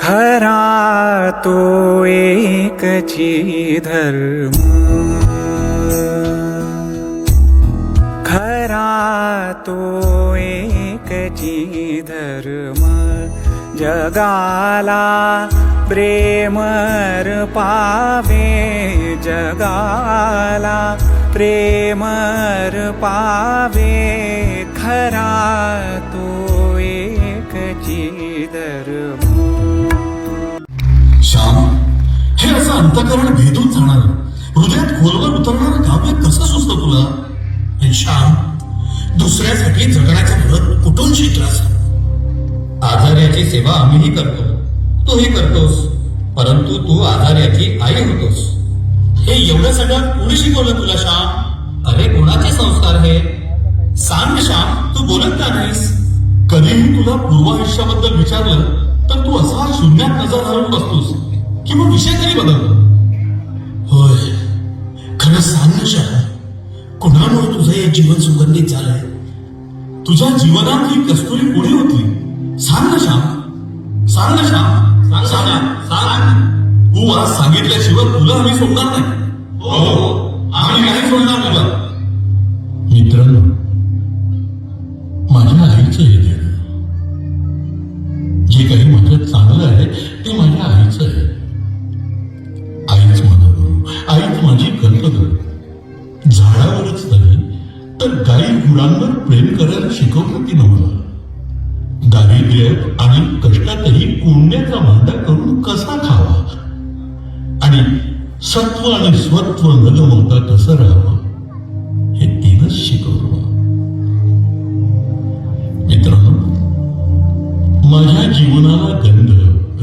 खरा तो एकची धर्म, खरा तो एकची धर्म, जगाला प्रेमर पावे, जगाला प्रेमर पावे, खरा तो एकची धर्म. श्याम, हे असं अंतःकरण भेदून जाणार, हृदयात खोलवर उतरणारं काव्य कसं सुचतं तुला? हे श्याम, दुसऱ्यासाठी जगण्याचं व्रत कुठून शिकलास? आजार्याची सेवा आम्हीही करतो, तूही करतोस, परंतु तू आजार्याची आई होतोस. हे एवढं सगळं कोणी शिकवलं तुला श्याम? अरे कोणाचे संस्कार हे? सांग श्याम, तू बोलत का नाहीस? कधीही तुला पूर्वायुष्याबद्दल विचारलं तर तू असा शून्यात नजर हलवून बसतोस किंवा विषय तरी बदलतो. होय, खरं सांग ना श्याम, कुणामुळे तुझं हे जीवन सुगंधित झालंय? तुझ्या जीवनात ही कस्तुरी कोणी होती? सांग ना श्याम, सांग ना श्याम, सांग ना, सांग. तू आज सांगितल्याशिवाय तुला आम्ही सोडणार नाही. हो, आम्ही नाही सोडणार तुला. मित्रांनो, माझ्या आईचं हे देणं, जे काही माझं चांगलं आहे ते माझ्या आईचं आहे. आईच मला, आईच माझी कल्पना. झाडावरच नाही तर गाई गुरांवर प्रेम करायला शिकवलं तिनं मला. दारिद्र्य आणि कष्टातही कोंड्याचा भांडा करून कसा खावा आणि सत्व आणि स्वत्व न गमावता कसं राहावं हे तिनंच शिकवलं. मित्रांनो, माझ्या जीवनाला गंध,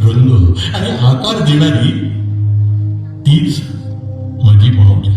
रंग आणि आकार देणारी तीच माझी माऊली.